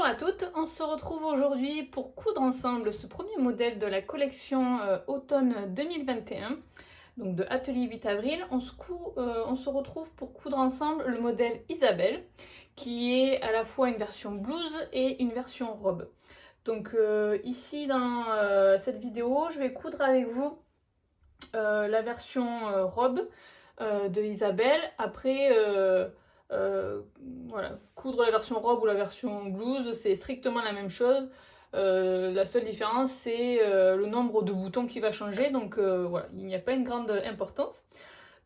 Bonjour à toutes, on se retrouve aujourd'hui pour coudre ensemble ce premier modèle de la collection automne 2021, donc de Atelier 8 avril. On se retrouve pour coudre ensemble le modèle Isabelle, qui est à la fois une version blouse et une version robe. Donc ici dans cette vidéo, je vais coudre avec vous la version robe de Isabelle. Après, voilà, coudre la version robe ou la version blouse, c'est strictement la même chose. La seule différence, c'est le nombre de boutons qui va changer. Donc voilà, il n'y a pas une grande importance.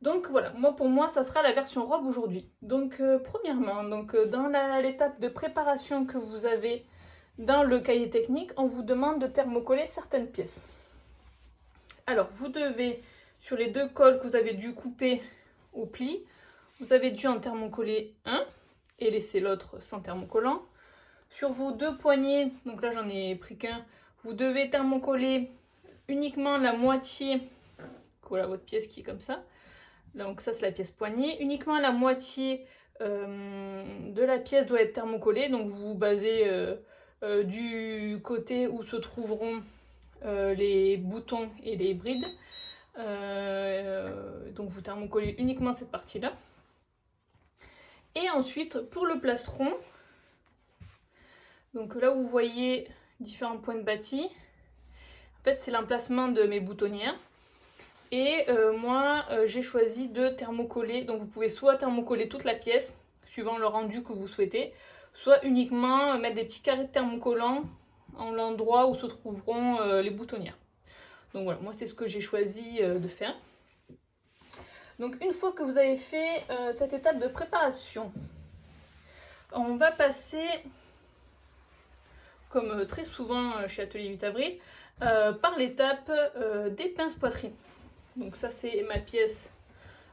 Donc voilà, pour moi, ça sera la version robe aujourd'hui. Donc premièrement, dans l'étape de préparation que vous avez dans le cahier technique, on vous demande de thermocoller certaines pièces. Alors, vous devez, sur les deux cols que vous avez dû couper au pli, vous avez dû en thermocoller un et laisser l'autre sans thermocollant. Sur vos deux poignets, donc là j'en ai pris qu'un, vous devez thermocoller uniquement la moitié, voilà votre pièce qui est comme ça. Donc ça c'est la pièce poignet, uniquement la moitié de la pièce doit être thermocollée. Donc vous vous basez du côté où se trouveront les boutons et les brides. Donc vous thermocollez uniquement cette partie-là. Et ensuite, pour le plastron, donc là où vous voyez différents points de bâti, en fait c'est l'emplacement de mes boutonnières. Et moi j'ai choisi de thermocoller, donc vous pouvez soit thermocoller toute la pièce, suivant le rendu que vous souhaitez, soit uniquement mettre des petits carrés de thermocollants en l'endroit où se trouveront les boutonnières. Donc voilà, moi c'est ce que j'ai choisi de faire. Donc une fois que vous avez fait cette étape de préparation, on va passer, comme très souvent chez Atelier 8 avril, par l'étape des pinces poitrine. Donc ça c'est ma pièce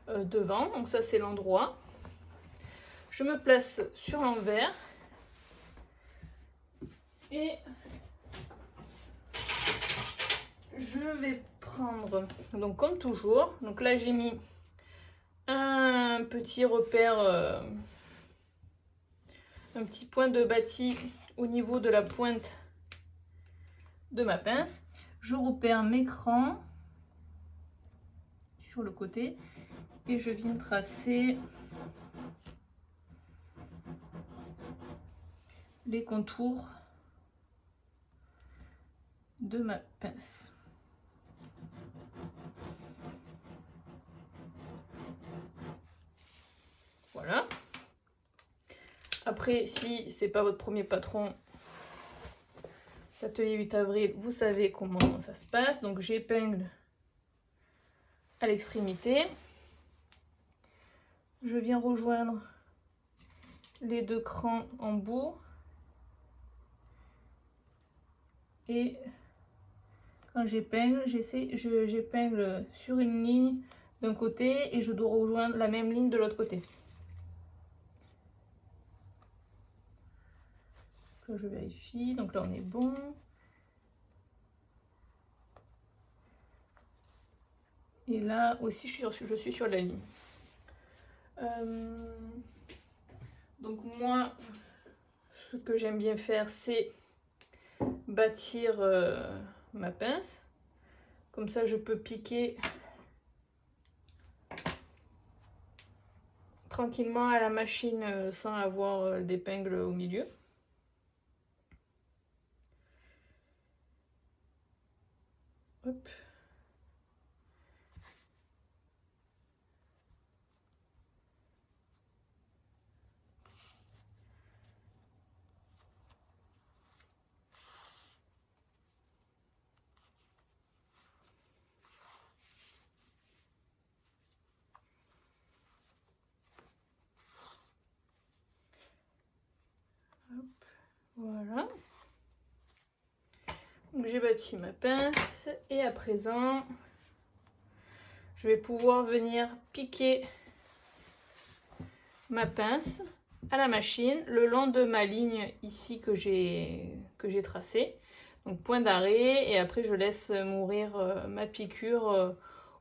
devant, donc ça c'est l'endroit. Je me place sur l'envers et je vais prendre, donc comme toujours, donc là j'ai mis un petit repère, un petit point de bâti au niveau de la pointe de ma pince. Je repère mes crans sur le côté et je viens tracer les contours de ma pince. Voilà. Après, si c'est pas votre premier patron d'Atelier 8 avril, vous savez comment ça se passe. Donc j'épingle à l'extrémité. Je viens rejoindre les deux crans en bout. Et quand j'épingle, j'épingle sur une ligne d'un côté et je dois rejoindre la même ligne de l'autre côté. Là, je vérifie, donc là on est bon. Et là aussi je suis sur la ligne. Donc moi, ce que j'aime bien faire, c'est bâtir ma pince. Comme ça je peux piquer tranquillement à la machine sans avoir d'épingle au milieu. Hop. Hop. Voilà. Donc j'ai bâti ma pince et à présent je vais pouvoir venir piquer ma pince à la machine le long de ma ligne ici que j'ai tracée. Donc point d'arrêt, et après je laisse mourir ma piqûre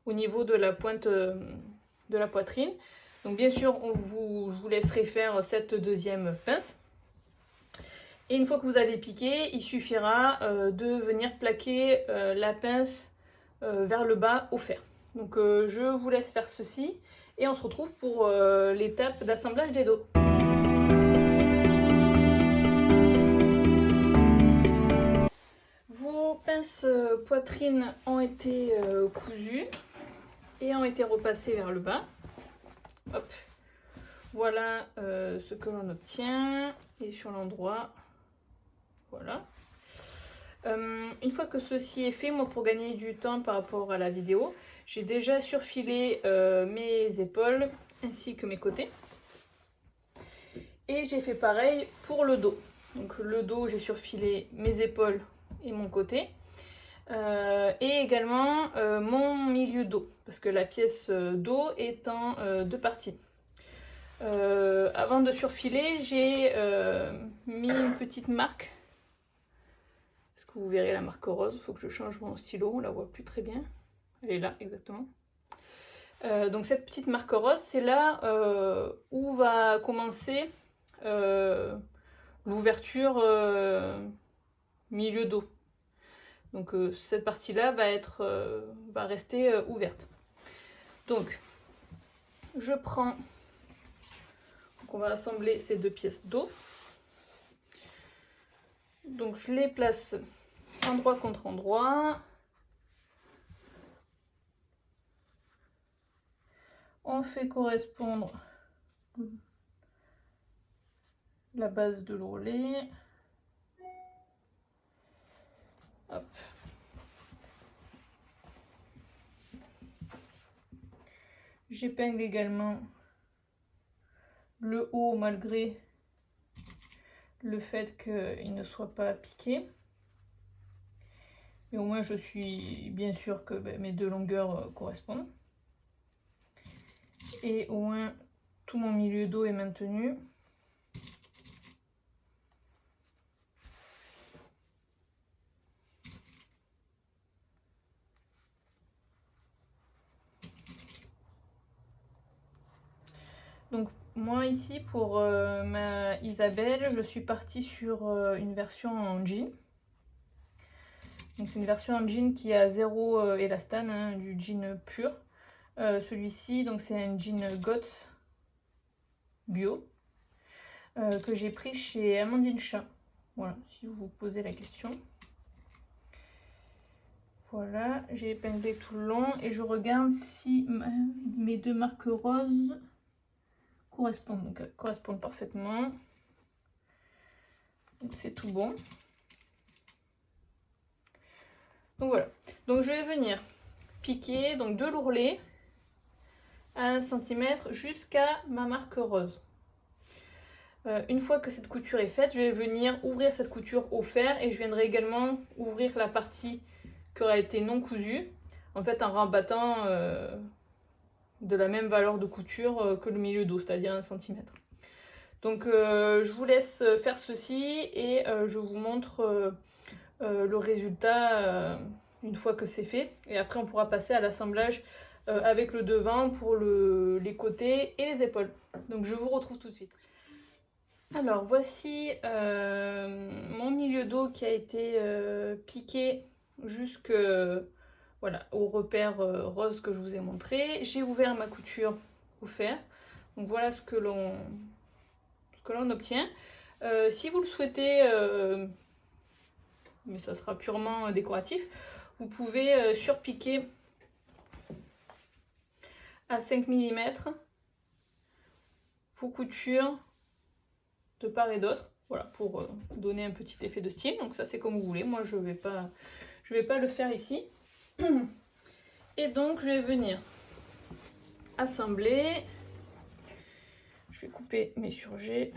au niveau de la pointe de la poitrine. Donc bien sûr je vous laisserai faire cette deuxième pince. Et une fois que vous avez piqué, il suffira de venir plaquer la pince vers le bas au fer. Donc je vous laisse faire ceci et on se retrouve pour l'étape d'assemblage des dos. Vos pinces poitrine ont été cousues et ont été repassées vers le bas. Hop. Voilà ce que l'on obtient. Et sur l'endroit, voilà. Une fois que ceci est fait, moi pour gagner du temps par rapport à la vidéo, j'ai déjà surfilé mes épaules ainsi que mes côtés. Et j'ai fait pareil pour le dos. Donc le dos, j'ai surfilé mes épaules et mon côté. Et également mon milieu dos, parce que la pièce dos est en deux parties. Avant de surfiler, j'ai mis une petite marque. Est-ce que vous verrez la marque rose? Il faut que je change mon stylo, on la voit plus très bien. Elle est là, exactement. Donc cette petite marque rose, c'est là où va commencer l'ouverture milieu dos. Donc cette partie-là va rester ouverte. Donc je prends, donc on va assembler ces deux pièces dos. Donc je les place endroit contre endroit. On fait correspondre la base de l'ourlet. Hop. J'épingle également le haut malgré le fait qu'il ne soit pas piqué. Mais au moins je suis bien sûre que mes deux longueurs correspondent. Et au moins tout mon milieu dos est maintenu. Donc moi ici pour ma Isabelle, je suis partie sur une version en jean. Donc c'est une version en jean qui a zéro élastane, hein, du jean pur. Celui-ci, donc c'est un jean GOTS bio que j'ai pris chez Amandine Chat. Voilà, si vous vous posez la question. Voilà, j'ai épinglé tout le long et je regarde si mes deux marques roses correspondent. Donc elles correspondent parfaitement. Donc c'est tout bon. Donc voilà. Donc je vais venir piquer donc de l'ourlet à 1 cm jusqu'à ma marque rose. Une fois que cette couture est faite, je vais venir ouvrir cette couture au fer et je viendrai également ouvrir la partie qui aura été non cousue, en fait en rabattant de la même valeur de couture que le milieu dos, c'est-à-dire 1 cm. Donc je vous laisse faire ceci et je vous montre le résultat une fois que c'est fait. Et après on pourra passer à l'assemblage avec le devant pour les côtés et les épaules. Donc je vous retrouve tout de suite. Alors voici mon milieu dos qui a été piqué jusque voilà, au repère rose que je vous ai montré. J'ai ouvert ma couture au fer. Donc voilà ce que l'on obtient. Si vous le souhaitez, mais ça sera purement décoratif, vous pouvez surpiquer à 5 mm vos coutures de part et d'autre, voilà, pour donner un petit effet de style. Donc ça c'est comme vous voulez, moi je vais pas le faire ici. Et donc je vais venir assembler. Je vais couper mes surjets.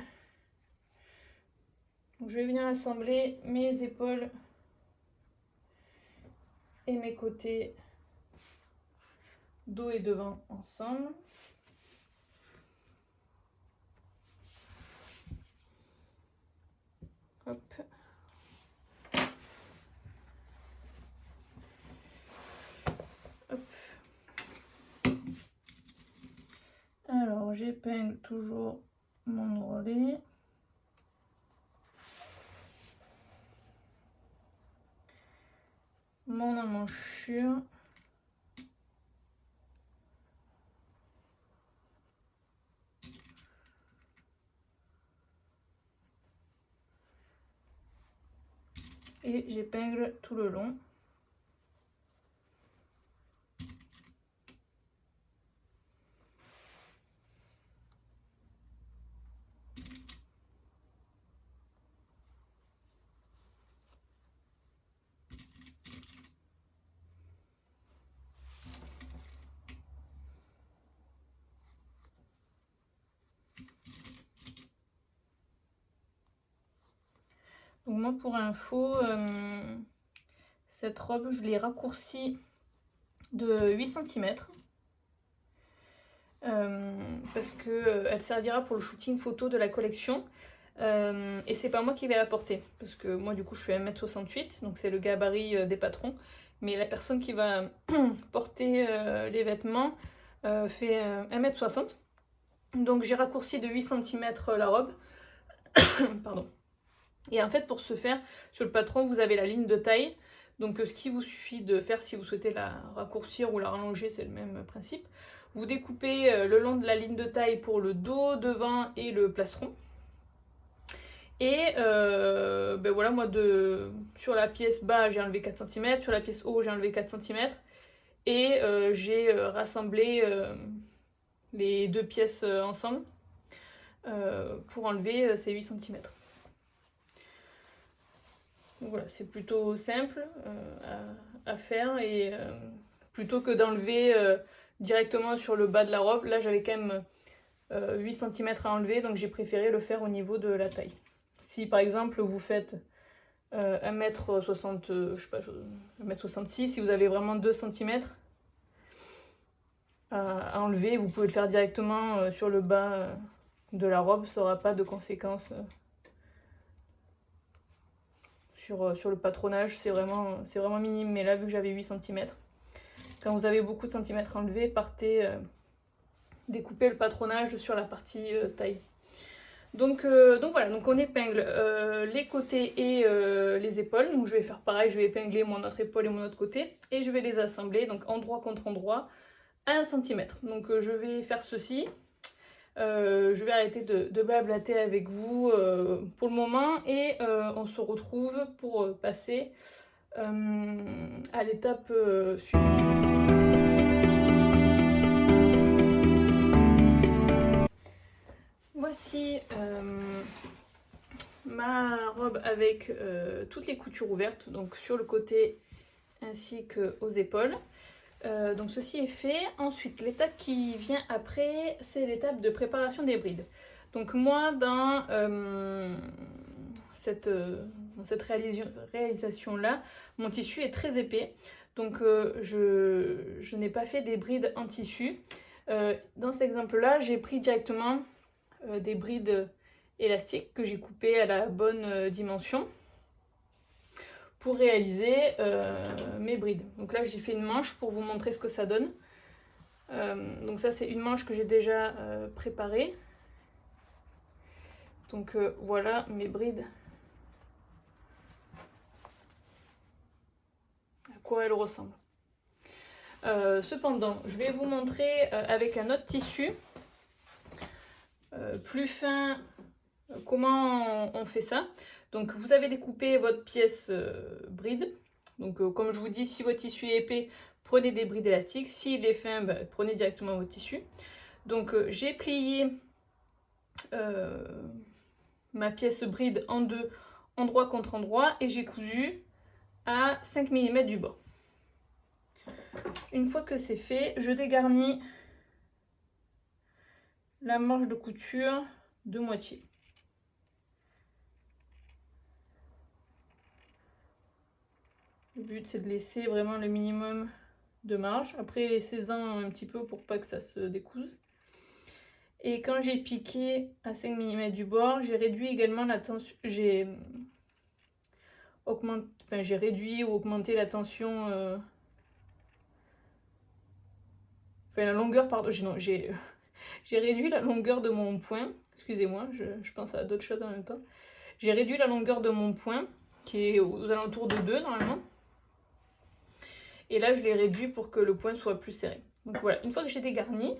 Donc je vais venir assembler mes épaules et mes côtés dos et devant ensemble. Hop. Hop. Alors j'épingle toujours mon ourlet. mon emmanchure. Et j'épingle tout le long. Donc moi pour info, cette robe je l'ai raccourcie de 8 cm. Parce que elle servira pour le shooting photo de la collection. Et c'est pas moi qui vais la porter. Parce que moi du coup je suis 1m68, donc c'est le gabarit des patrons. Mais la personne qui va porter les vêtements fait 1m60. Donc j'ai raccourci de 8 cm la robe. Pardon. Et en fait pour ce faire, sur le patron vous avez la ligne de taille. Donc ce qui vous suffit de faire si vous souhaitez la raccourcir ou la rallonger, c'est le même principe. Vous découpez le long de la ligne de taille pour le dos, devant et le plastron. Et ben voilà, moi sur la pièce bas j'ai enlevé 4 cm, sur la pièce haut j'ai enlevé 4 cm. Et j'ai rassemblé les deux pièces ensemble pour enlever ces 8 cm. Donc voilà, c'est plutôt simple à faire et plutôt que d'enlever directement sur le bas de la robe, là j'avais quand même 8 cm à enlever, donc j'ai préféré le faire au niveau de la taille. Si par exemple vous faites 1m60, je sais pas, 1m66, si vous avez vraiment 2 cm à enlever, vous pouvez le faire directement sur le bas de la robe, ça n'aura pas de conséquences sur le patronage, c'est vraiment minime. Mais là vu que j'avais 8 cm, quand vous avez beaucoup de centimètres à enlever, partez découper le patronage sur la partie taille. Donc voilà, donc on épingle les côtés et les épaules. Donc je vais faire pareil, je vais épingler mon autre épaule et mon autre côté et je vais les assembler, donc endroit contre endroit, à 1 cm. Donc je vais faire ceci. Je vais arrêter de blablater avec vous pour le moment et on se retrouve pour passer à l'étape suivante. Voici ma robe avec toutes les coutures ouvertes, donc sur le côté ainsi qu'aux épaules. Donc ceci est fait. Ensuite, l'étape qui vient après, c'est l'étape de préparation des brides. Donc moi, dans cette réalisation-là, mon tissu est très épais. Donc je n'ai pas fait des brides en tissu. Dans cet exemple-là, j'ai pris directement des brides élastiques que j'ai coupées à la bonne dimension pour réaliser mes brides. Donc là j'ai fait une manche pour vous montrer ce que ça donne. Donc ça c'est une manche que j'ai déjà préparée. Donc voilà mes brides. À quoi elles ressemblent. Cependant, je vais vous montrer avec un autre tissu plus fin comment on fait ça. Donc vous avez découpé votre pièce bride. Donc comme je vous dis, si votre tissu est épais, prenez des brides élastiques. S'il est fin, prenez directement votre tissu. Donc j'ai plié ma pièce bride en deux, endroit contre endroit, et j'ai cousu à 5 mm du bord. Une fois que c'est fait, je dégarnis la manche de couture de moitié. Le but c'est de laisser vraiment le minimum de marge. Après laissez-en un petit peu pour pas que ça se découse. Et quand j'ai piqué à 5 mm du bord, j'ai réduit également la tension. J'ai réduit ou augmenté la tension. La longueur, pardon. J'ai réduit la longueur de mon point. Excusez-moi, je pense à d'autres choses en même temps. J'ai réduit la longueur de mon point, qui est aux alentours de 2 normalement. Et là, je l'ai réduit pour que le point soit plus serré. Donc voilà, une fois que j'ai dégarni,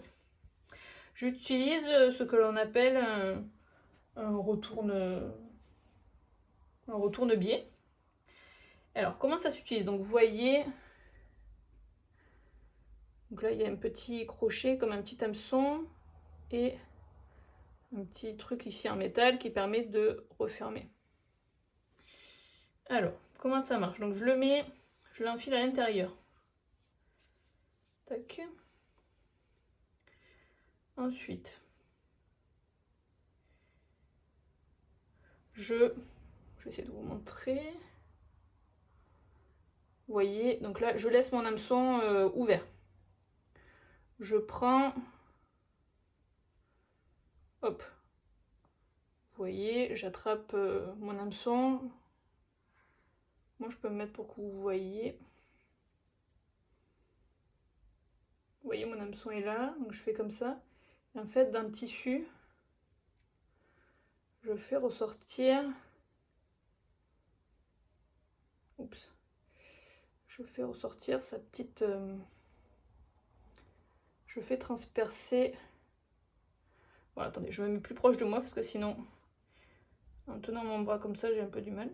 j'utilise ce que l'on appelle un retourne-biais. Alors, comment ça s'utilise? Donc, vous voyez, donc là, il y a un petit crochet comme un petit hameçon et un petit truc ici en métal qui permet de refermer. Alors, comment ça marche? Donc, je l'enfile à l'intérieur. Tac. Ensuite, je vais essayer de vous montrer. Vous voyez, donc là, je laisse mon hameçon ouvert. Je prends, hop, vous voyez, j'attrape mon hameçon. Moi, je peux me mettre pour que vous voyez. Vous voyez, mon hameçon est là, donc je fais comme ça. Et en fait, dans le tissu, je fais ressortir. Oups. Je fais ressortir sa petite. Je fais transpercer. Voilà, attendez, je me mets plus proche de moi parce que sinon, en tenant mon bras comme ça, j'ai un peu du mal.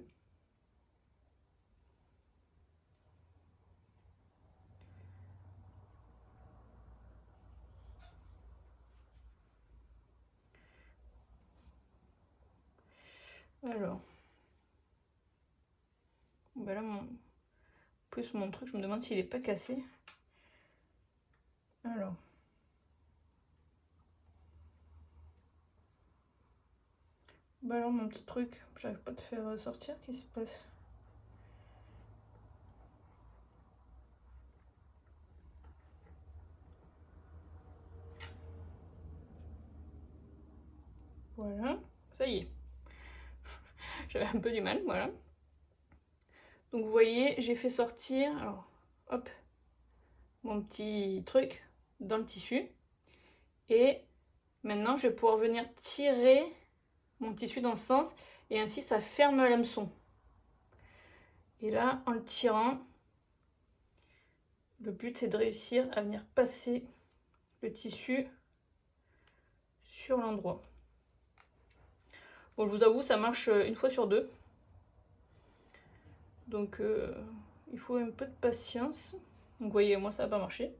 Alors, ben là, plus mon truc, je me demande s'il est pas cassé. Alors, ben alors mon petit truc, j'arrive pas à te faire sortir, qu'est-ce qui se passe? Voilà, ça y est. J'avais un peu du mal, voilà. Donc vous voyez, j'ai fait sortir, alors, hop, mon petit truc dans le tissu. Et maintenant, je vais pouvoir venir tirer mon tissu dans ce sens. Et ainsi, ça ferme l'hameçon. Et là, en le tirant, le but, c'est de réussir à venir passer le tissu sur l'endroit. Bon, je vous avoue, ça marche une fois sur deux. Donc, il faut un peu de patience. Donc, vous voyez, moi, ça n'a pas marché.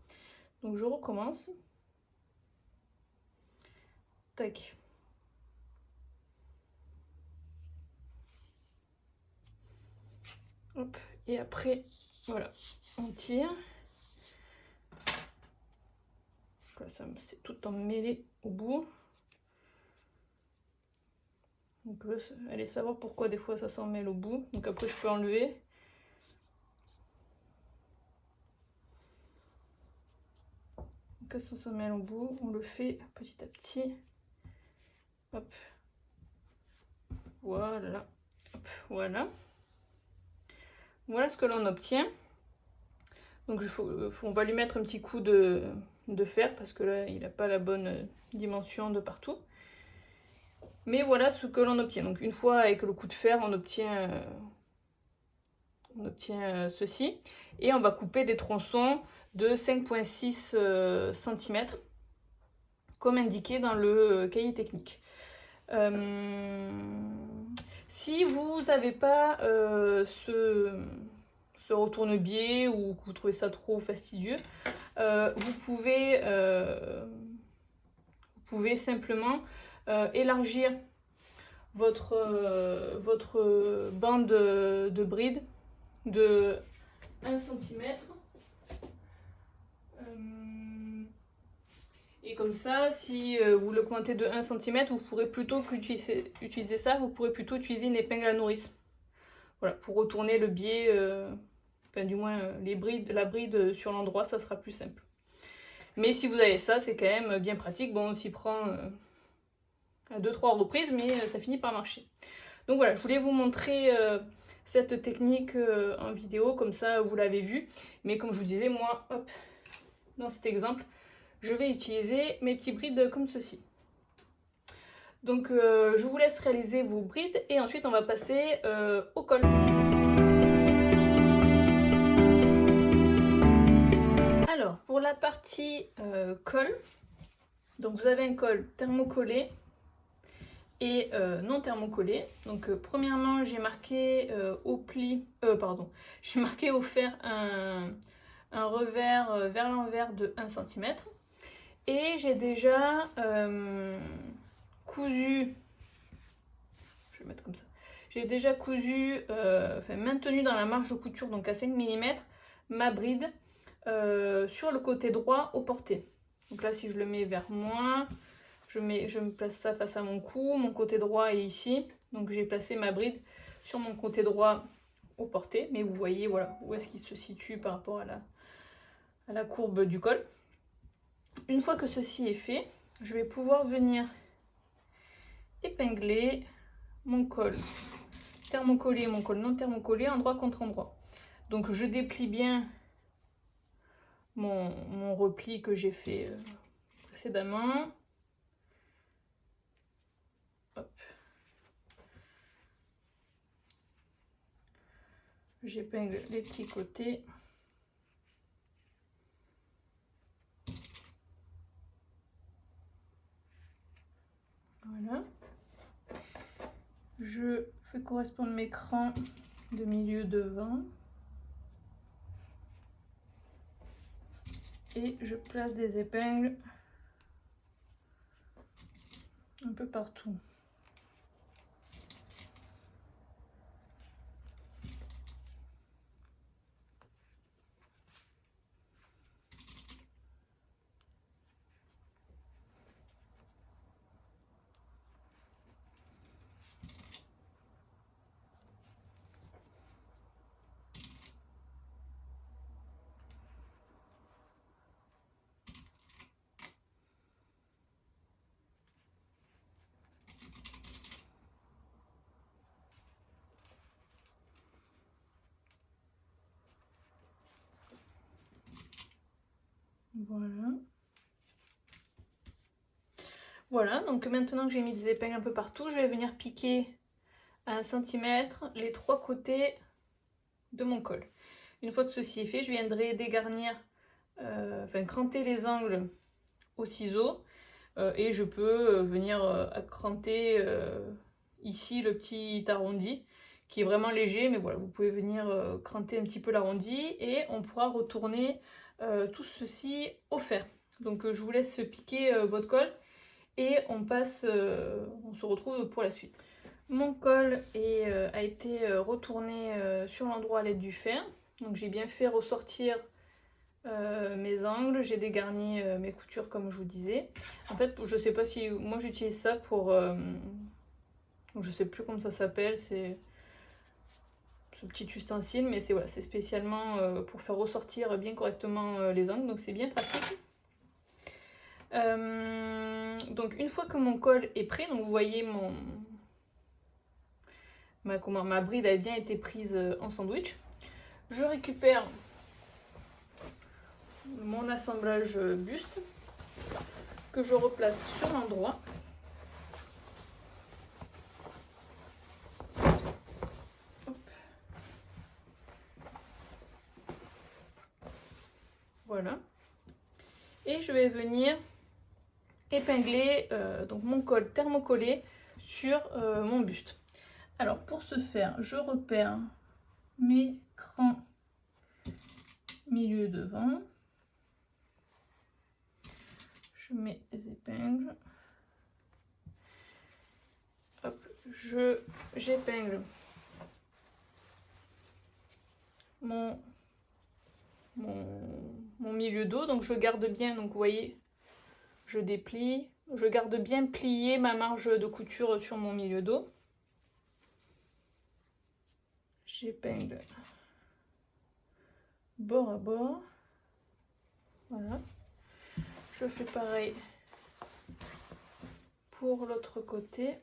Donc, je recommence. Tac. Hop. Et après, voilà, on tire. Là, ça c'est tout emmêlé au bout. Donc là, allez savoir pourquoi des fois ça s'en mêle au bout. Donc après, je peux enlever. Donc ça s'en mêle au bout, on le fait petit à petit. Hop. Voilà. Hop. Voilà. Voilà ce que l'on obtient. Donc on va lui mettre un petit coup de fer parce que là, il n'a pas la bonne dimension de partout. Mais voilà ce que l'on obtient. Donc une fois avec le coup de fer, on obtient ceci. Et on va couper des tronçons de 5,6 cm comme indiqué dans le cahier technique. Si vous n'avez pas ce retourne-biais ou que vous trouvez ça trop fastidieux, vous pouvez simplement élargir votre bande de bride de 1 cm. Et comme ça, si vous l'augmentez de 1 cm, vous pourrez plutôt qu'utiliser ça, vous pourrez plutôt utiliser une épingle à nourrice. Voilà, pour retourner le biais, enfin du moins la bride sur l'endroit, ça sera plus simple. Mais si vous avez ça, c'est quand même bien pratique. Bon, on s'y prend à 2-3 reprises, mais ça finit par marcher. Donc voilà, je voulais vous montrer cette technique en vidéo, comme ça vous l'avez vu. Mais comme je vous disais, moi, hop, dans cet exemple, je vais utiliser mes petits brides comme ceci. Donc je vous laisse réaliser vos brides et ensuite on va passer au col. Alors, pour la partie col, donc vous avez un col thermocollé et non thermocollé. Donc premièrement, j'ai marqué au pli, j'ai marqué au fer un revers vers l'envers de 1 cm. Et j'ai déjà cousu, je vais mettre comme ça, j'ai déjà cousu, maintenu dans la marge de couture, donc à 5 mm, ma bride sur le côté droit au porté. Donc là, si je le mets vers moi, je me place ça face à mon cou, mon côté droit est ici, donc j'ai placé ma bride sur mon côté droit au porté, mais vous voyez voilà où est-ce qu'il se situe par rapport à la courbe du col. Une fois que ceci est fait, je vais pouvoir venir épingler mon col thermocollé, mon col non thermocollé, endroit contre endroit. Donc je déplie bien mon repli que j'ai fait précédemment. Hop. J'épingle les petits côtés. Voilà. Je fais correspondre mes crans de milieu devant. Et je place des épingles un peu partout. Voilà. Voilà, donc maintenant que j'ai mis des épingles un peu partout, je vais venir piquer à 1 cm les 3 côtés de mon col. Une fois que ceci est fait, je viendrai dégarnir, cranter les angles au ciseau et je peux venir cranter ici le petit arrondi qui est vraiment léger, mais voilà, vous pouvez venir cranter un petit peu l'arrondi et on pourra retourner tout ceci au fer. Donc je vous laisse piquer votre col et on se retrouve pour la suite. Mon col a été retourné sur l'endroit à l'aide du fer. Donc j'ai bien fait ressortir mes angles, j'ai dégarni mes coutures comme je vous disais. En fait, je sais pas si... Moi j'utilise ça pour... je sais plus comment ça s'appelle, c'est ce petit ustensile, mais c'est voilà, c'est spécialement pour faire ressortir bien correctement les angles, donc c'est bien pratique. Donc une fois que mon col est prêt, donc vous voyez ma bride a bien été prise en sandwich. Je récupère mon assemblage buste que je replace sur l'endroit. Voilà. Et je vais venir épingler donc mon col thermocollé sur mon buste. Alors pour ce faire, je repère mes crans milieu devant. Je mets les épingles. Hop, j'épingle mon milieu dos, donc je garde bien, donc vous voyez, je déplie, je garde bien plié ma marge de couture sur mon milieu dos. J'épingle bord à bord. Voilà. Je fais pareil pour l'autre côté.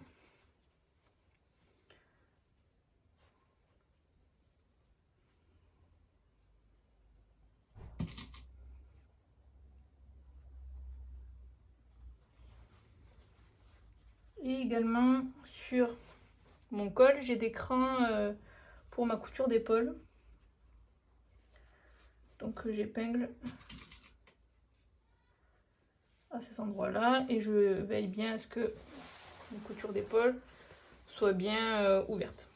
Et également sur mon col, j'ai des crans pour ma couture d'épaule. Donc j'épingle à ces endroits-là et je veille bien à ce que les coutures d'épaule soient bien ouvertes.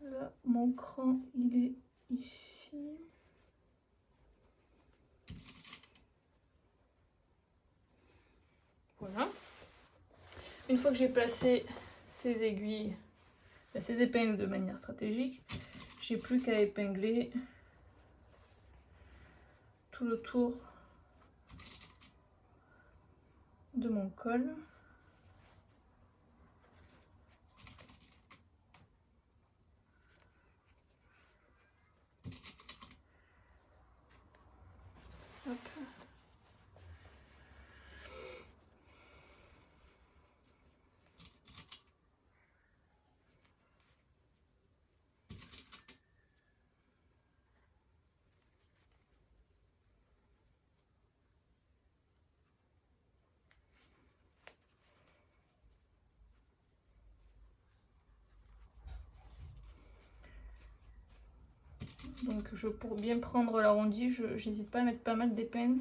Là, mon cran, il est ici. Voilà. Une fois que j'ai placé ces aiguilles, ces épingles de manière stratégique, j'ai plus qu'à épingler tout le tour de mon col. Hop. Donc pour bien prendre l'arrondi, j'hésite pas à mettre pas mal d'épingles.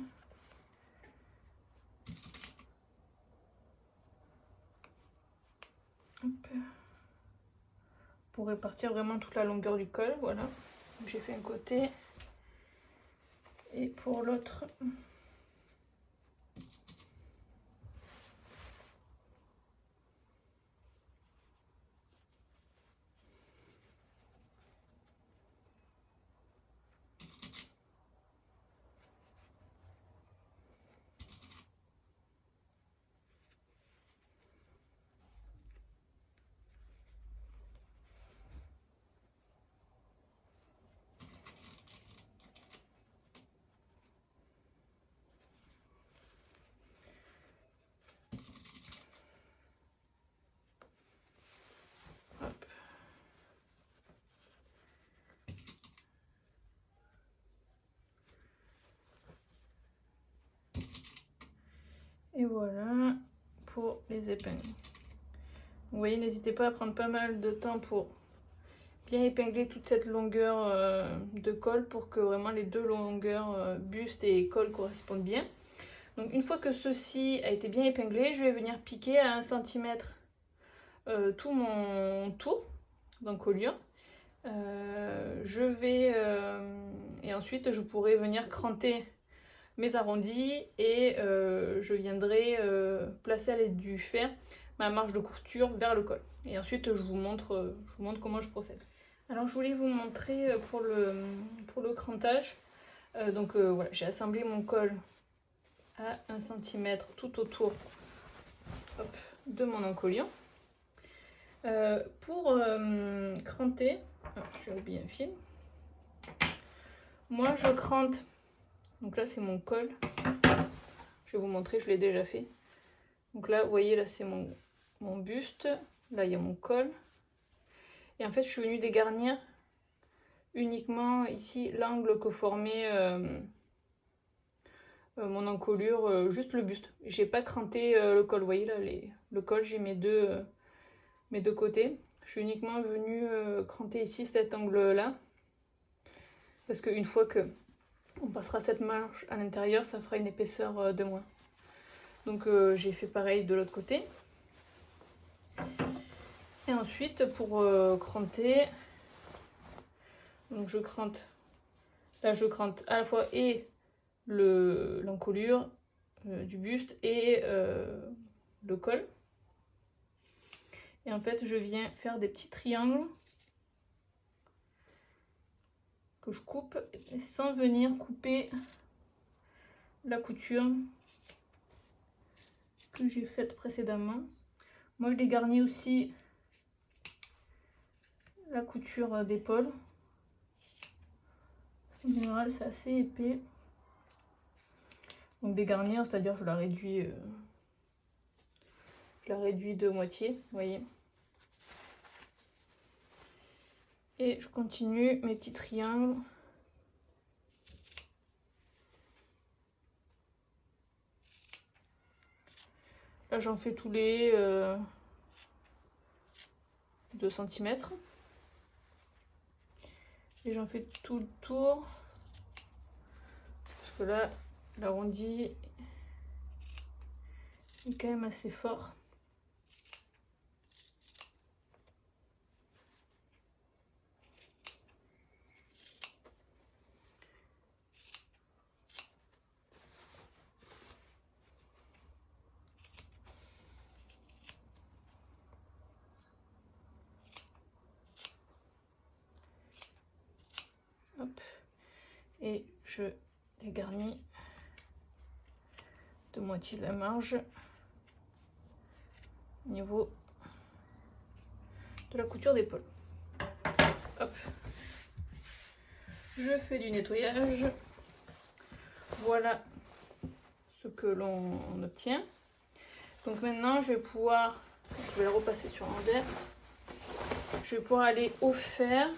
Pour répartir vraiment toute la longueur du col, voilà. J'ai fait un côté et pour l'autre. Hop. Et voilà pour les épingles. Vous voyez, n'hésitez pas à prendre pas mal de temps pour bien épingler toute cette longueur de col pour que vraiment les deux longueurs buste et col correspondent bien. Donc une fois que ceci a été bien épinglé, je vais venir piquer à 1 cm tout mon tour d'encolure. Et ensuite je pourrai venir cranter mes arrondis et je viendrai placer à l'aide du fer ma marge de couture vers le col. Et ensuite je vous montre comment je procède. Alors je voulais vous montrer pour le crantage. Voilà, j'ai assemblé mon col à 1 cm tout autour de mon encolure. Pour cranter, j'ai oublié un fil. Moi je crante, donc là c'est mon col. Je vais vous montrer, je l'ai déjà fait. Donc là, vous voyez, là c'est mon buste. Là il y a mon col. Et en fait, je suis venue dégarnir uniquement ici l'angle que formait mon encolure, juste le buste. J'ai pas cranté le col. Vous voyez là, le col, j'ai mes deux côtés. Je suis uniquement venue cranter ici cet angle-là. Parce qu'une fois que on passera cette marge à l'intérieur, ça fera une épaisseur de moins. Donc j'ai fait pareil de l'autre côté. Et ensuite pour cranter, donc je crante, là je crante à la fois et l'encolure du buste et le col. Et en fait je viens faire des petits triangles que je coupe sans venir couper la couture que j'ai faite précédemment. Moi je dégarnis aussi la couture d'épaule. En général c'est assez épais. Donc dégarnir, c'est-à-dire je la réduis de moitié, vous voyez. Et je continue mes petits triangles. Là j'en fais tous les 2 cm. Et j'en fais tout le tour. que là, l'arrondi est quand même assez fort. Hop. Et je dégarnis de moitié de la marge au niveau de la couture d'épaule. Hop. Je fais du nettoyage. Voilà ce que l'on obtient. Donc maintenant, je vais le repasser sur l'envers. Je vais pouvoir aller au fer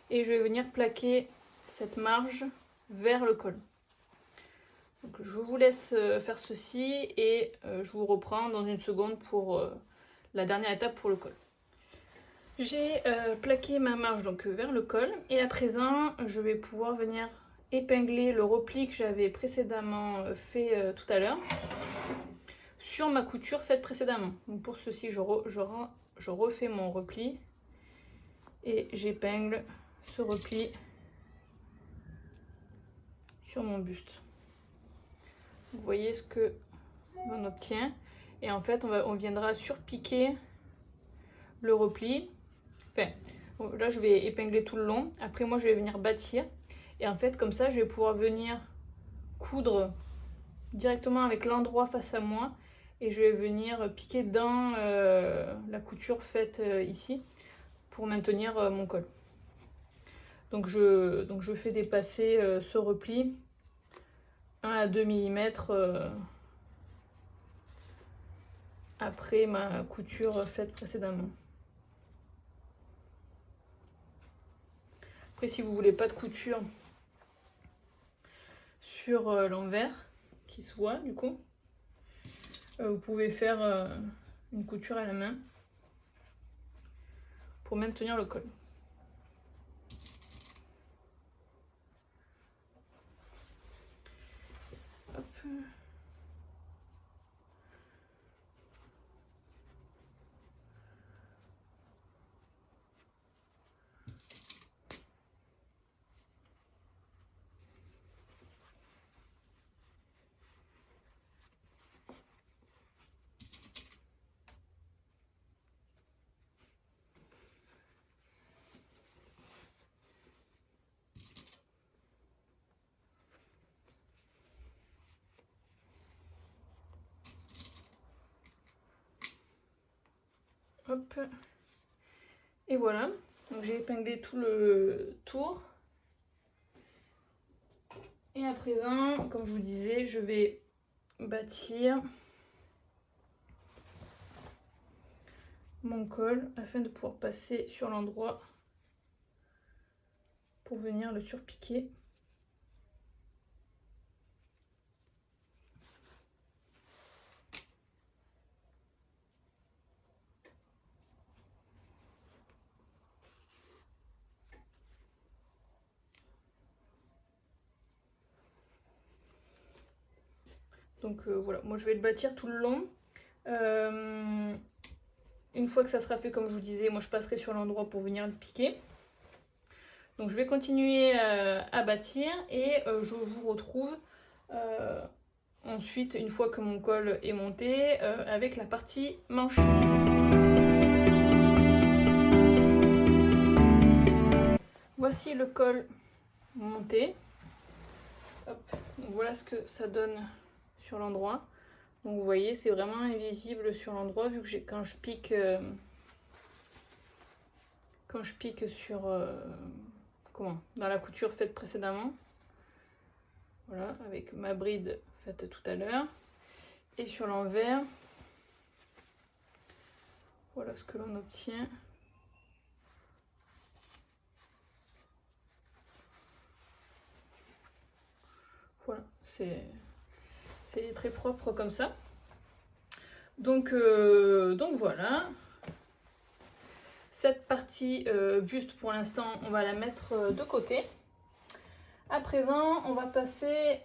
et je vais venir plaquer cette marge vers le col. Donc je vous laisse faire ceci et je vous reprends dans une seconde pour la dernière étape pour le col. J'ai plaqué ma marge donc vers le col et à présent je vais pouvoir venir épingler le repli que j'avais précédemment fait tout à l'heure sur ma couture faite précédemment. Donc pour ceci je refais mon repli et j'épingle ce repli sur mon buste. Vous voyez ce que l'on obtient et en fait on viendra surpiquer le repli. Enfin, là je vais épingler tout le long, après moi je vais venir bâtir et en fait comme ça je vais pouvoir venir coudre directement avec l'endroit face à moi et je vais venir piquer dans la couture faite ici pour maintenir mon col. Donc je fais dépasser ce repli 1 à 2 mm après ma couture faite précédemment. Après si vous voulez pas de couture sur l'envers qui se voit du coup, vous pouvez faire une couture à la main pour maintenir le col. Hop. Hop. Et voilà, donc j'ai épinglé tout le tour. Et à présent, comme je vous disais, je vais bâtir mon col afin de pouvoir passer sur l'endroit pour venir le surpiquer. Donc voilà, moi je vais le bâtir tout le long. Une fois que ça sera fait, comme je vous disais, moi je passerai sur l'endroit pour venir le piquer. Donc je vais continuer à bâtir et je vous retrouve ensuite, une fois que mon col est monté, avec la partie manche. Voici le col monté. Hop. Donc voilà ce que ça donne sur l'endroit. Donc vous voyez, c'est vraiment invisible sur l'endroit vu que quand je pique sur dans la couture faite précédemment. Voilà, avec ma bride faite tout à l'heure. Et sur l'envers, voilà ce que l'on obtient. Voilà, c'est très propre comme ça. Donc voilà. Cette partie buste, pour l'instant, on va la mettre de côté. À présent, on va passer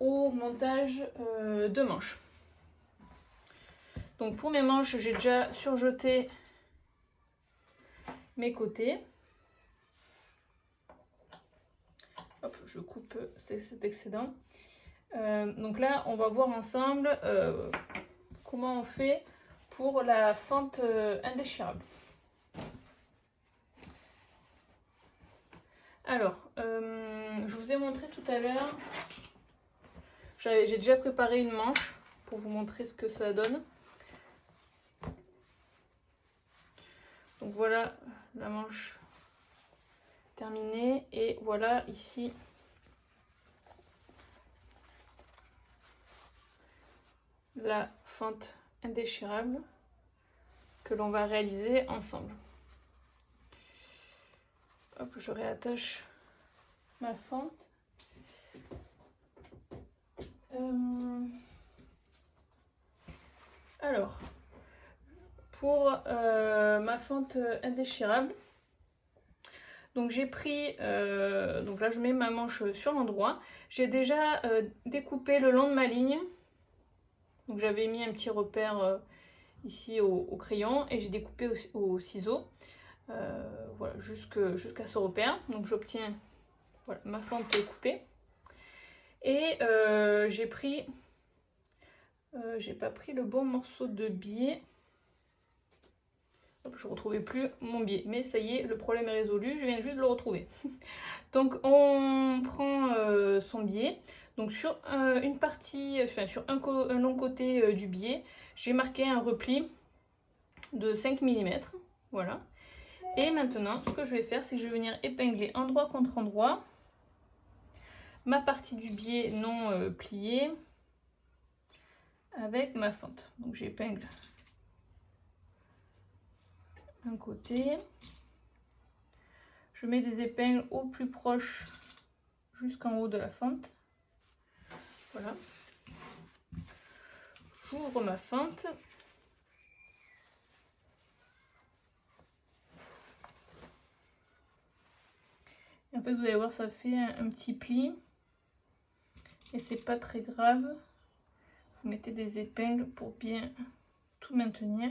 au montage de manches. Donc pour mes manches, j'ai déjà surjeté mes côtés. Hop, je coupe cet excédent. Donc là, on va voir ensemble comment on fait pour la fente indéchirable. Alors, je vous ai montré tout à l'heure, j'ai déjà préparé une manche pour vous montrer ce que ça donne. Donc voilà la manche terminée et voilà ici la fente indéchirable que l'on va réaliser ensemble. Hop, je réattache ma fente. Alors, pour ma fente indéchirable, donc j'ai pris, donc là je mets ma manche sur l'endroit. J'ai déjà découpé le long de ma ligne. Donc j'avais mis un petit repère ici au crayon et j'ai découpé au ciseau. Voilà, jusqu'à ce repère. Donc j'obtiens voilà, ma fente coupée. Et j'ai pris, j'ai pas pris le bon morceau de biais. Hop, je ne retrouvais plus mon biais, mais ça y est, le problème est résolu, je viens juste de le retrouver. Donc on prend son biais. Donc sur une partie, enfin sur un long côté du biais, j'ai marqué un repli de 5 mm. Voilà. Et maintenant, ce que je vais faire, c'est que je vais venir épingler endroit contre endroit ma partie du biais non pliée avec ma fente. Donc j'épingle un côté. Je mets des épingles au plus proche jusqu'en haut de la fente. Voilà. J'ouvre ma fente. Et en fait, vous allez voir, ça fait un petit pli. Et c'est pas très grave. Vous mettez des épingles pour bien tout maintenir.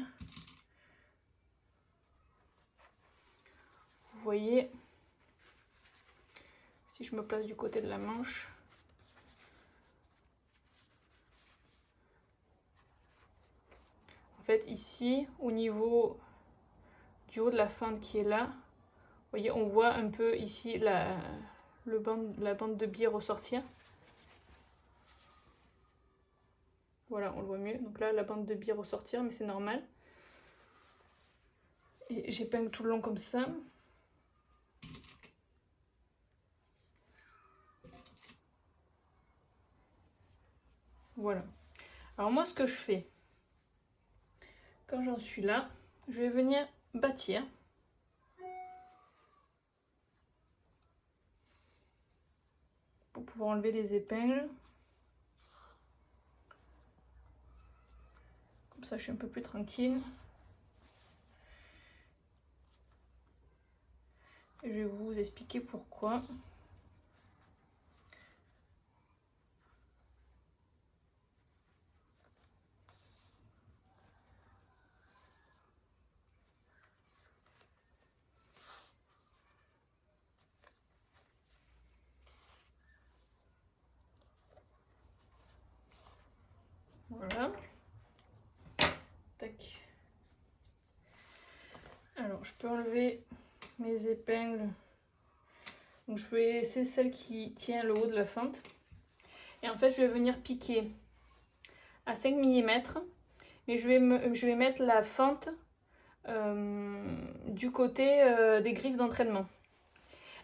Vous voyez, si je me place du côté de la manche, en fait ici au niveau du haut de la fente qui est là, vous voyez, on voit un peu ici la bande de biais ressortir. Voilà, on le voit mieux. Donc là, la bande de biais ressortir, mais c'est normal. Et j'épingle tout le long comme ça. Voilà. Alors moi, ce que je fais, quand j'en suis là, je vais venir bâtir. Pour pouvoir enlever les épingles. Comme ça, je suis un peu plus tranquille. Et je vais vous expliquer pourquoi. Voilà. Tac. Alors, je peux enlever mes épingles. Donc, je vais laisser celle qui tient le haut de la fente. Et en fait, je vais venir piquer à 5 mm. Mais je vais mettre la fente du côté des griffes d'entraînement.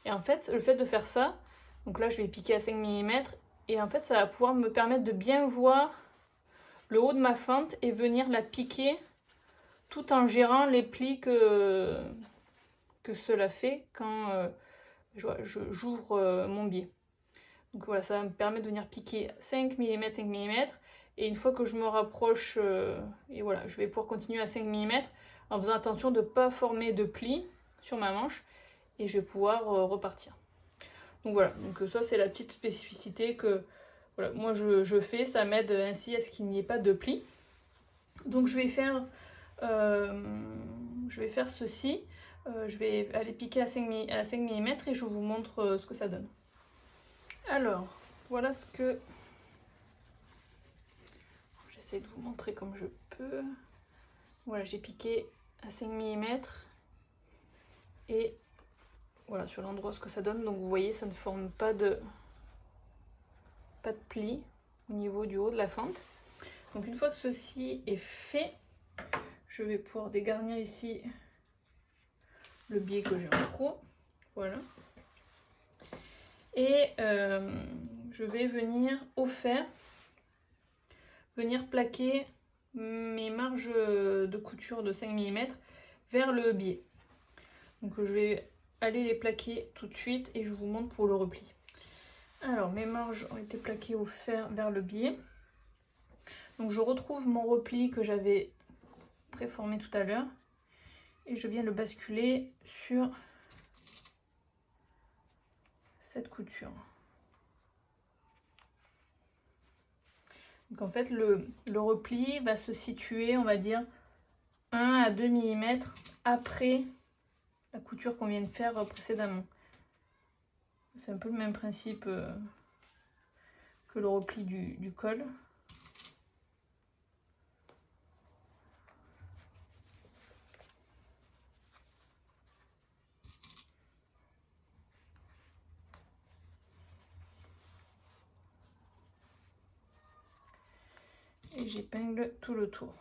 Et en fait, le fait de faire ça, donc là, je vais piquer à 5 mm. Et en fait, ça va pouvoir me permettre de bien voir le haut de ma fente et venir la piquer tout en gérant les plis que cela fait quand j'ouvre mon biais. Donc voilà, ça va me permettre de venir piquer 5 mm, 5 mm. Et une fois que je me rapproche, et voilà, je vais pouvoir continuer à 5 mm en faisant attention de ne pas former de plis sur ma manche. Et je vais pouvoir repartir. Donc voilà, donc ça c'est la petite spécificité que voilà, moi je fais, ça m'aide ainsi à ce qu'il n'y ait pas de plis. Donc je vais faire ceci, je vais aller piquer à 5 mm et je vous montre ce que ça donne. Alors, voilà ce que... J'essaie de vous montrer comme je peux. Voilà, j'ai piqué à 5 mm et voilà sur l'endroit ce que ça donne. Donc vous voyez, ça ne forme pas de pli au niveau du haut de la fente. Donc une fois que ceci est fait, je vais pouvoir dégarnir ici le biais que j'ai en trop. Voilà. Et je vais venir au fer, venir plaquer mes marges de couture de 5 mm vers le biais. Donc je vais aller les plaquer tout de suite et je vous montre pour le repli. Alors mes marges ont été plaquées au fer vers le biais. Donc je retrouve mon repli que j'avais préformé tout à l'heure et je viens le basculer sur cette couture. Donc en fait le repli va se situer, on va dire 1 à 2 mm après la couture qu'on vient de faire précédemment. C'est un peu le même principe que le repli du col. Et j'épingle tout le tour.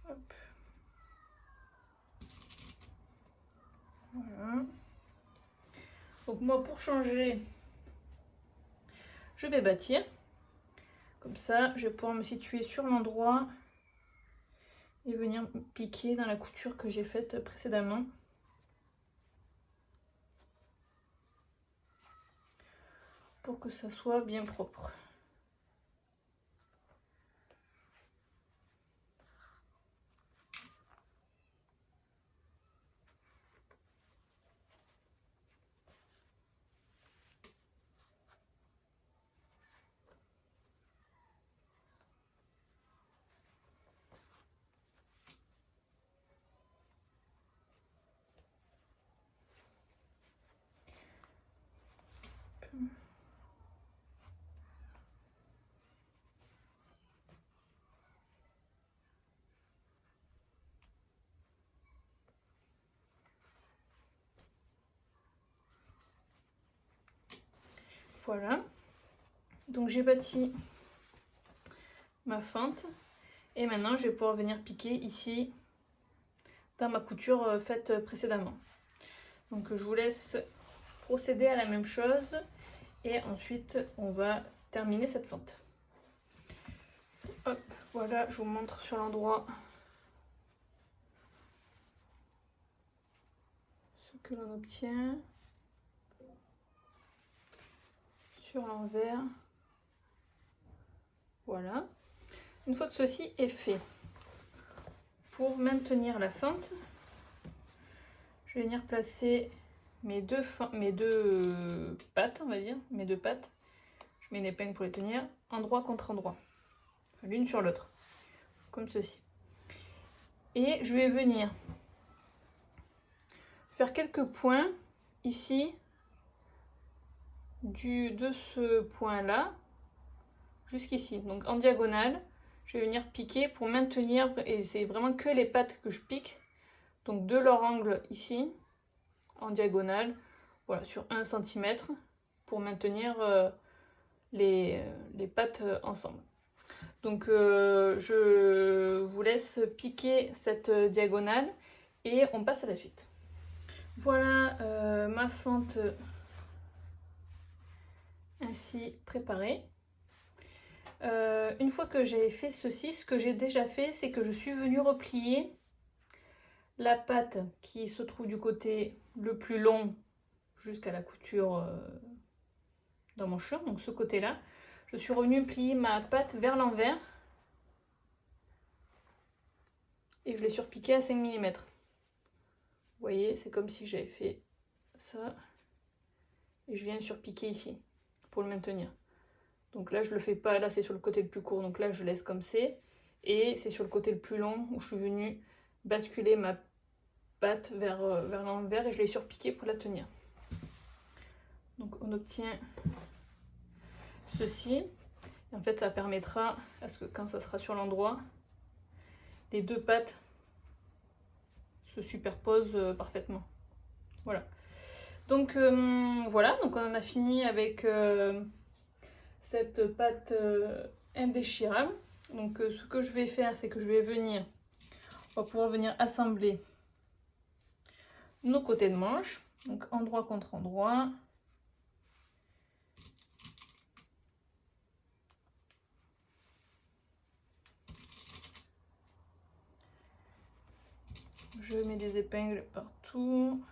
Hop. Voilà. Donc moi pour changer, je vais bâtir. Comme ça, je vais pouvoir me situer sur l'endroit et venir piquer dans la couture que j'ai faite précédemment. Pour que ça soit bien propre. Voilà, donc j'ai bâti ma fente et maintenant je vais pouvoir venir piquer ici dans ma couture faite précédemment. Donc je vous laisse procéder à la même chose et ensuite on va terminer cette fente. Hop, voilà, je vous montre sur l'endroit ce que l'on obtient. Sur l'envers. Voilà. Une fois que ceci est fait, pour maintenir la fente, je vais venir placer mes deux pattes, on va dire, mes deux pattes. Je mets une épingle pour les tenir, endroit contre endroit, enfin, l'une sur l'autre, comme ceci. Et je vais venir faire quelques points ici, de ce point là jusqu'ici, donc en diagonale. Je vais venir piquer pour maintenir, et c'est vraiment que les pattes que je pique, donc de leur angle ici en diagonale, voilà, sur 1 cm pour maintenir les pattes ensemble. Donc je vous laisse piquer cette diagonale et on passe à la suite. Voilà ma fente ainsi préparée. Une fois que j'ai fait ceci, ce que j'ai déjà fait, c'est que je suis venue replier la patte qui se trouve du côté le plus long jusqu'à la couture d'emmanchure, donc ce côté-là. Je suis revenue plier ma patte vers l'envers et je l'ai surpiquée à 5 mm. Vous voyez, c'est comme si j'avais fait ça. Et je viens surpiquer ici pour le maintenir. Donc là, je le fais pas, là c'est sur le côté le plus court, donc là je laisse comme c'est. Et c'est sur le côté le plus long où je suis venue basculer ma pâte vers l'envers et je l'ai surpiqué pour la tenir. Donc on obtient ceci. Et en fait, ça permettra à ce que quand ça sera sur l'endroit, les deux pâtes se superposent parfaitement. Voilà. Donc voilà, donc on en a fini avec cette pâte indéchirable. Donc ce que je vais faire, c'est que je vais venir, on va pouvoir venir assembler nos côtés de manche, donc endroit contre endroit. Je mets des épingles partout.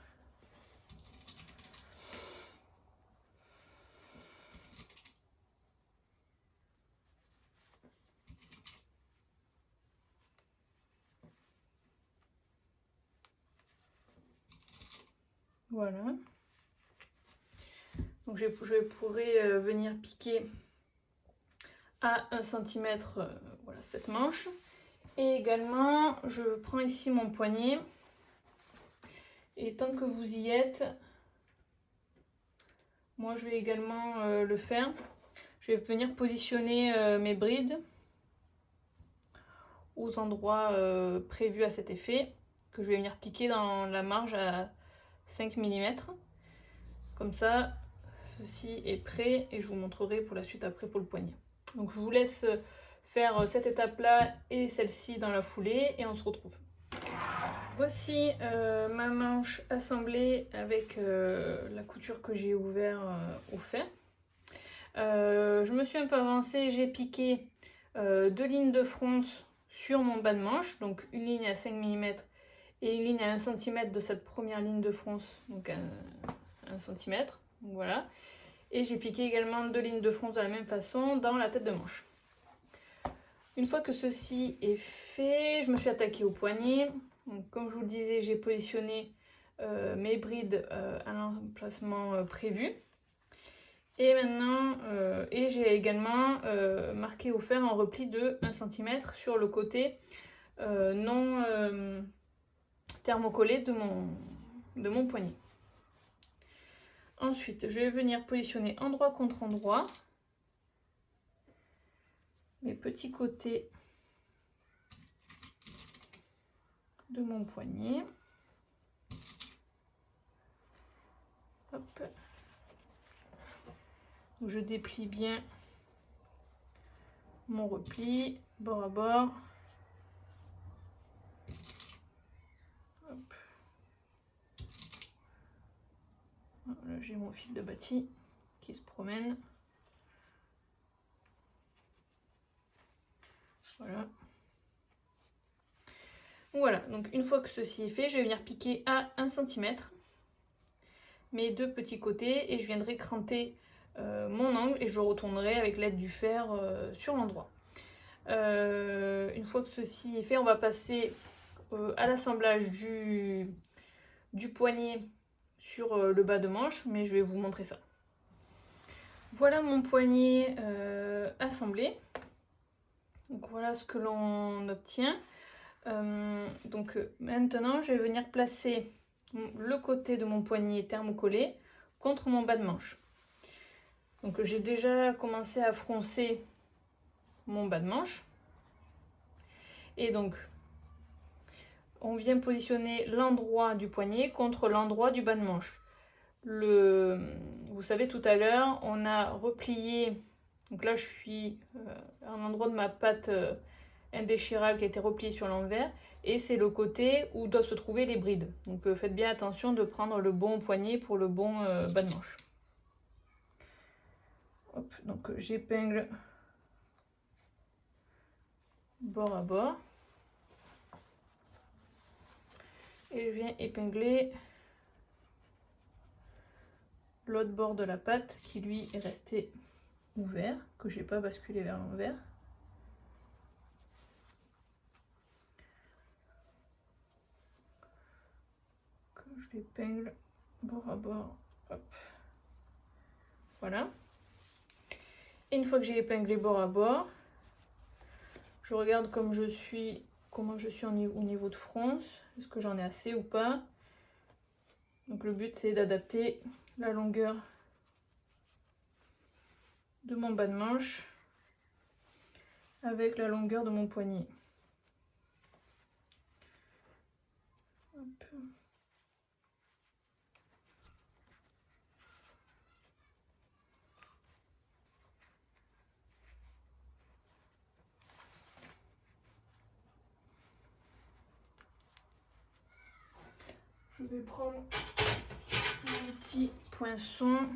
Voilà. Donc je pourrais venir piquer à 1 cm voilà, cette manche. Et également, je prends ici mon poignet. Et tant que vous y êtes, moi je vais également le faire. Je vais venir positionner mes brides aux endroits prévus à cet effet, que je vais venir piquer dans la marge à 5 mm. Comme ça, ceci est prêt et je vous montrerai pour la suite après pour le poignet. Donc je vous laisse faire cette étape-là et celle-ci dans la foulée et on se retrouve. Voici ma manche assemblée avec la couture que j'ai ouvert au fer. Je me suis un peu avancée, j'ai piqué 2 lignes de fronce sur mon bas de manche, donc une ligne à 5 mm et une ligne à 1 cm de cette première ligne de fronce, donc 1 cm, voilà. Et j'ai piqué également 2 lignes de fronce de la même façon dans la tête de manche. Une fois que ceci est fait, je me suis attaquée au poignet. Donc, comme je vous le disais, j'ai positionné mes brides à l'emplacement prévu. Et maintenant, j'ai également marqué au fer en repli de 1 cm sur le côté non thermocollé de mon poignet. Ensuite, je vais venir positionner endroit contre endroit mes petits côtés de mon poignet. Hop. Je déplie bien mon repli, bord à bord. Hop. Là, j'ai mon fil de bâti qui se promène. Voilà. Voilà, donc une fois que ceci est fait, je vais venir piquer à 1 cm mes deux petits côtés et je viendrai cranter mon angle et je retournerai avec l'aide du fer sur l'endroit. Une fois que ceci est fait, on va passer à l'assemblage du poignet sur le bas de manche, mais je vais vous montrer ça. Voilà mon poignet assemblé. Donc voilà ce que l'on obtient. Donc maintenant, je vais venir placer le côté de mon poignet thermocollé contre mon bas de manche. Donc j'ai déjà commencé à froncer mon bas de manche. Et donc, on vient positionner l'endroit du poignet contre l'endroit du bas de manche. Vous savez, tout à l'heure, on a replié. Donc là, je suis à un endroit de ma pâte indéchirable qui a été repliée sur l'envers. Et c'est le côté où doivent se trouver les brides. Donc faites bien attention de prendre le bon poignet pour le bon bas de manche. Hop, donc j'épingle bord à bord. Et je viens épingler l'autre bord de la pâte qui lui est resté ouvert, que j'ai pas basculé vers l'envers. Que je l'épingle bord à bord, hop. Voilà. Et une fois que j'ai épinglé bord à bord, je regarde comment je suis au niveau de fronce, est-ce que j'en ai assez ou pas. Donc le but c'est d'adapter la longueur de mon bas de manche avec la longueur de mon poignet. Hop. Je vais prendre mon petit poinçon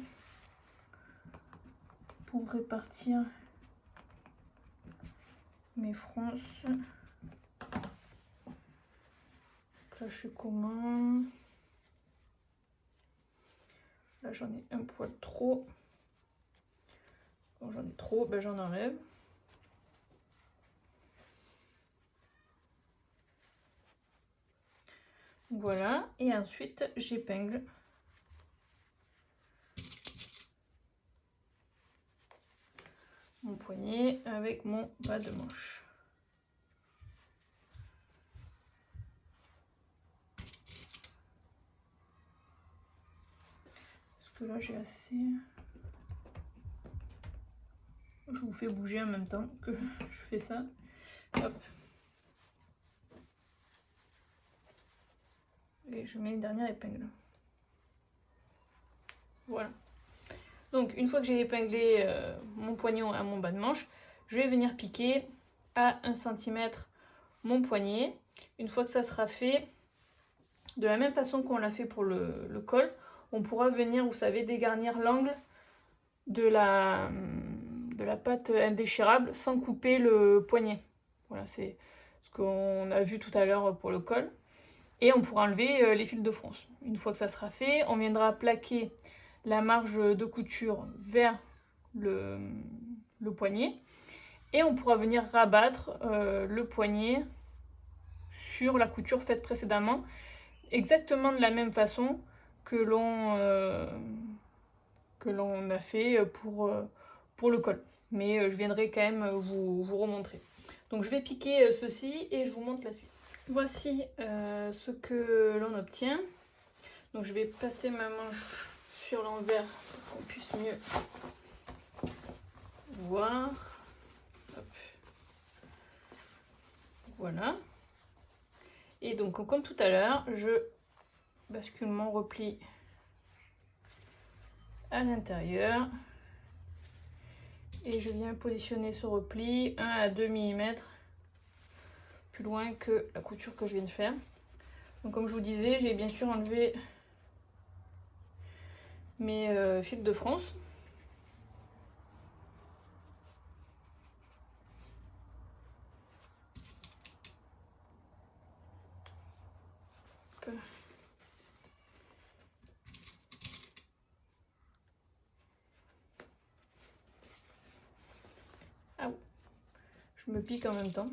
pour répartir mes fronces. Là je suis comment? Là j'en ai un poil trop. Quand j'en ai trop, ben j'en enlève. Voilà, et ensuite j'épingle mon poignet avec mon bas de manche. Parce que là j'ai assez... Je vous fais bouger en même temps que je fais ça. Hop. Et je mets une dernière épingle. Voilà. Donc une fois que j'ai épinglé mon poignet à mon bas de manche, je vais venir piquer à 1 cm mon poignet. Une fois que ça sera fait, de la même façon qu'on l'a fait pour le col, on pourra venir, vous savez, dégarnir l'angle de la pâte indéchirable sans couper le poignet. Voilà, c'est ce qu'on a vu tout à l'heure pour le col. Et on pourra enlever les fils de fronce. Une fois que ça sera fait, on viendra plaquer la marge de couture vers le poignet. Et on pourra venir rabattre le poignet sur la couture faite précédemment, exactement de la même façon que l'on a fait pour le col. Mais je viendrai quand même vous remontrer. Donc je vais piquer ceci et je vous montre la suite. Voici ce que l'on obtient. Donc je vais passer ma manche sur l'envers pour qu'on puisse mieux voir. Hop. Voilà. Et donc comme tout à l'heure, je bascule mon repli à l'intérieur. Et je viens positionner ce repli 1 à 2 mm plus loin que la couture que je viens de faire. Donc comme je vous disais, j'ai bien sûr enlevé mes fils de fronce. Ah, je me pique en même temps.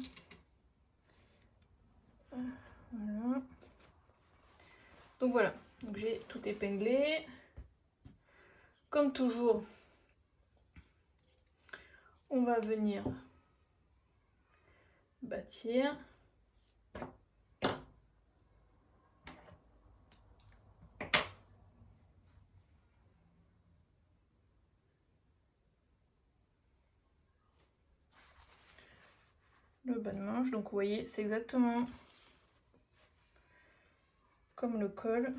Voilà. Donc voilà, donc j'ai tout épinglé. Comme toujours, on va venir bâtir. Le bas de manche, donc vous voyez, c'est exactement comme le col.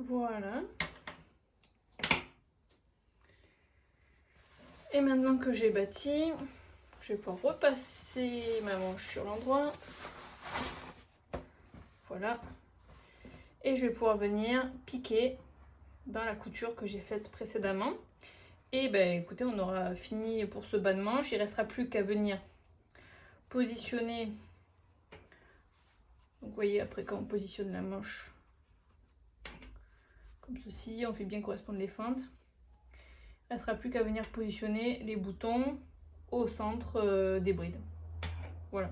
Voilà. Et maintenant que j'ai bâti, je vais pouvoir repasser ma manche sur l'endroit. Voilà. Et je vais pouvoir venir piquer dans la couture que j'ai faite précédemment. Et ben écoutez, on aura fini pour ce bas de manche. Il ne restera plus qu'à venir positionner. Donc vous voyez, après quand on positionne la manche comme ceci, on fait bien correspondre les feintes. Il ne restera plus qu'à venir positionner les boutons au centre des brides. Voilà.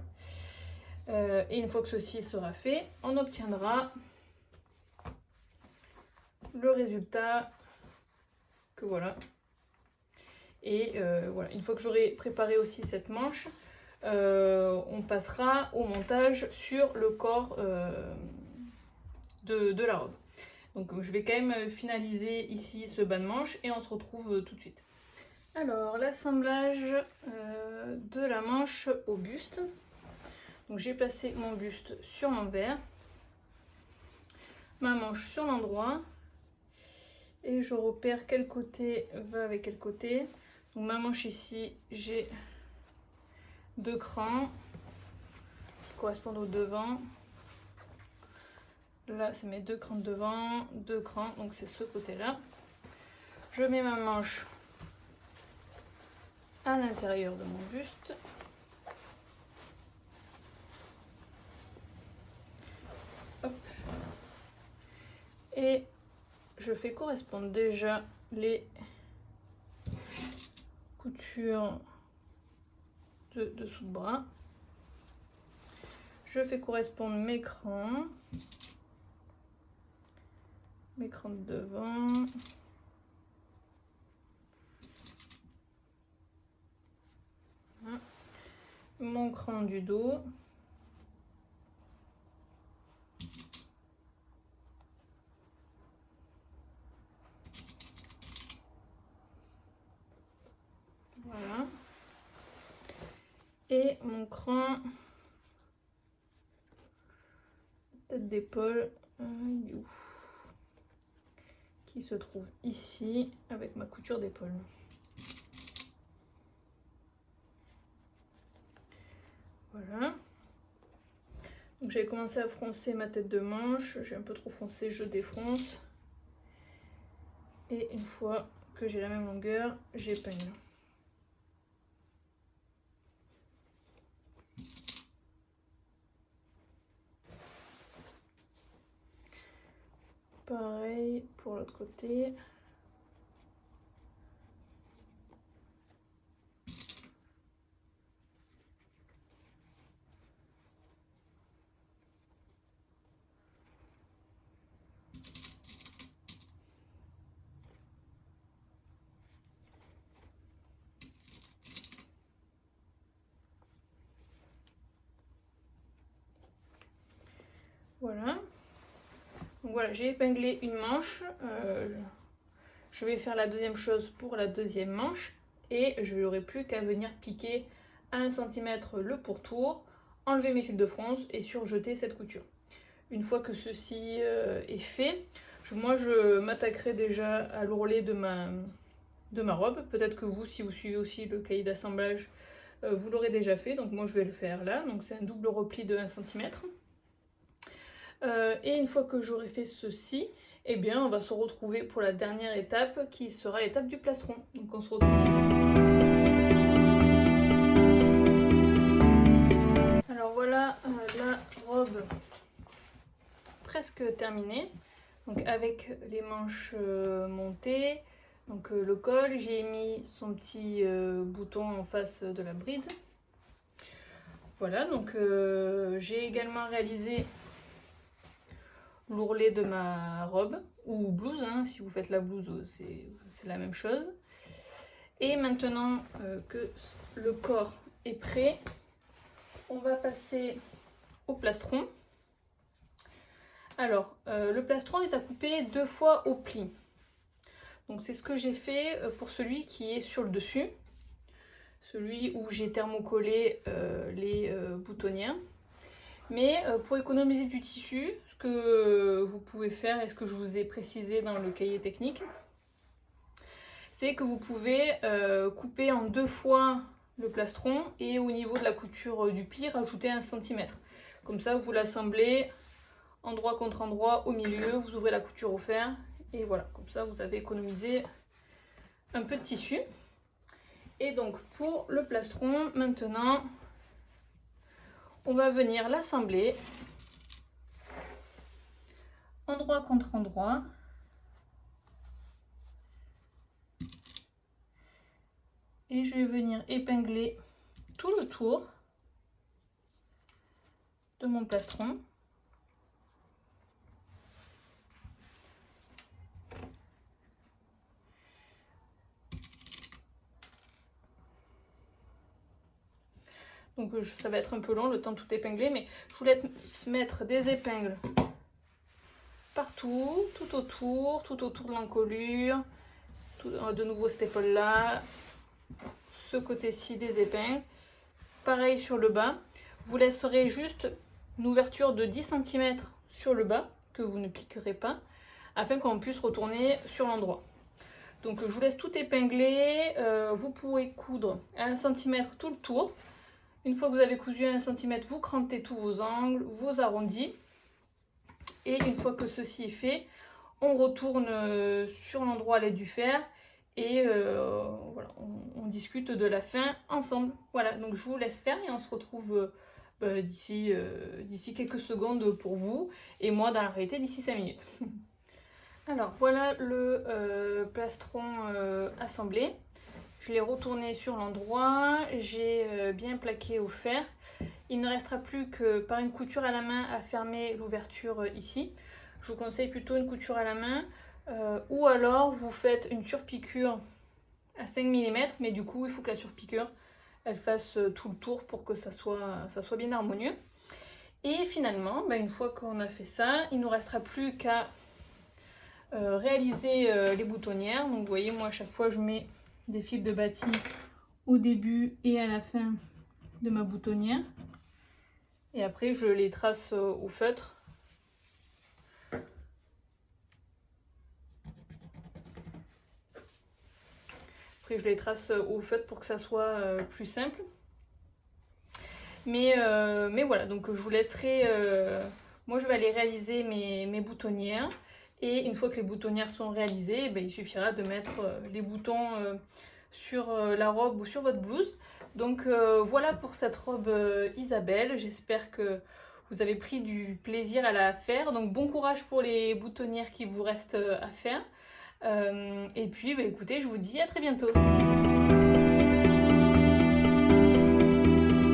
Et une fois que ceci sera fait, on obtiendra le résultat que voilà. Et voilà, une fois que j'aurai préparé aussi cette manche, on passera au montage sur le corps de la robe. Donc je vais quand même finaliser ici ce bas de manche et on se retrouve tout de suite. Alors l'assemblage de la manche au buste. Donc j'ai placé mon buste sur l'envers, ma manche sur l'endroit et je repère quel côté va avec quel côté. Donc ma manche ici, j'ai 2 crans qui correspondent au devant. Là c'est mes 2 crans de devant, 2 crans, donc c'est ce côté là. Je mets ma manche à l'intérieur de mon buste. Hop. Et je fais correspondre déjà les coutures de dessous de bras. Je fais correspondre mes crans de devant. Voilà. Mon cran du dos. Voilà. Et mon cran tête d'épaule qui se trouve ici avec ma couture d'épaule. Voilà. Donc j'ai commencé à froncer ma tête de manche, j'ai un peu trop foncé, je défonce. Et une fois que j'ai la même longueur, j'épingle. Pareil pour l'autre côté. Voilà. Donc voilà, j'ai épinglé une manche. Je vais faire la deuxième chose pour la deuxième manche. Et je n'aurai plus qu'à venir piquer à 1 cm le pourtour, enlever mes fils de fronce et surjeter cette couture. Une fois que ceci est fait, moi je m'attaquerai déjà à l'ourlet de ma robe. Peut-être que vous, si vous suivez aussi le cahier d'assemblage, vous l'aurez déjà fait. Donc moi je vais le faire là. Donc c'est un double repli de 1 cm. Et une fois que j'aurai fait ceci, eh bien on va se retrouver pour la dernière étape qui sera l'étape du plastron. Donc on se retrouve. Alors voilà la robe presque terminée. Donc avec les manches montées, donc le col, j'ai mis son petit bouton en face de la bride. Voilà, donc j'ai également réalisé l'ourlet de ma robe, ou blouse, hein, si vous faites la blouse, c'est la même chose. Et maintenant que le corps est prêt, on va passer au plastron. Alors, le plastron est à couper 2 fois au pli. Donc c'est ce que j'ai fait pour celui qui est sur le dessus, celui où j'ai thermocollé les boutonnières. Mais pour économiser du tissu, ce que vous pouvez faire et ce que je vous ai précisé dans le cahier technique, c'est que vous pouvez couper en 2 fois le plastron et au niveau de la couture du pli, rajouter 1 cm. Comme ça, vous l'assemblez endroit contre endroit au milieu, vous ouvrez la couture au fer et voilà, comme ça vous avez économisé un peu de tissu. Et donc pour le plastron, maintenant, on va venir l'assembler endroit contre endroit. Et je vais venir épingler tout le tour de mon plastron. Donc ça va être un peu long le temps de tout épingler, mais je voulais mettre des épingles partout, tout autour de l'encolure, de nouveau cette épaule là, ce côté-ci des épingles. Pareil sur le bas, vous laisserez juste une ouverture de 10 cm sur le bas, que vous ne piquerez pas, afin qu'on puisse retourner sur l'endroit. Donc je vous laisse tout épingler, vous pourrez coudre à 1 cm tout le tour. Une fois que vous avez cousu à 1 cm, vous crantez tous vos angles, vos arrondis. Et une fois que ceci est fait, on retourne sur l'endroit à l'aide du fer et voilà, on discute de la fin ensemble. Voilà, donc je vous laisse faire et on se retrouve d'ici quelques secondes pour vous et moi dans la réalité d'ici 5 minutes. Alors voilà le plastron assemblé. Je l'ai retourné sur l'endroit, j'ai bien plaqué au fer. Il ne restera plus que par une couture à la main à fermer l'ouverture ici. Je vous conseille plutôt une couture à la main ou alors vous faites une surpiqûre à 5 mm, mais du coup il faut que la surpiqûre elle fasse tout le tour pour que ça soit bien harmonieux. Et finalement, une fois qu'on a fait ça, il ne nous restera plus qu'à réaliser les boutonnières. Donc vous voyez, moi à chaque fois je mets des fils de bâti au début et à la fin de ma boutonnière. Et après je les trace au feutre. Après je les trace au feutre pour que ça soit plus simple. Mais voilà, donc je vous laisserai... moi je vais aller réaliser mes boutonnières. Et une fois que les boutonnières sont réalisées, il suffira de mettre les boutons sur la robe ou sur votre blouse. Donc voilà pour cette robe Isabelle. J'espère que vous avez pris du plaisir à la faire. Donc bon courage pour les boutonnières qui vous restent à faire. Et puis écoutez, je vous dis à très bientôt.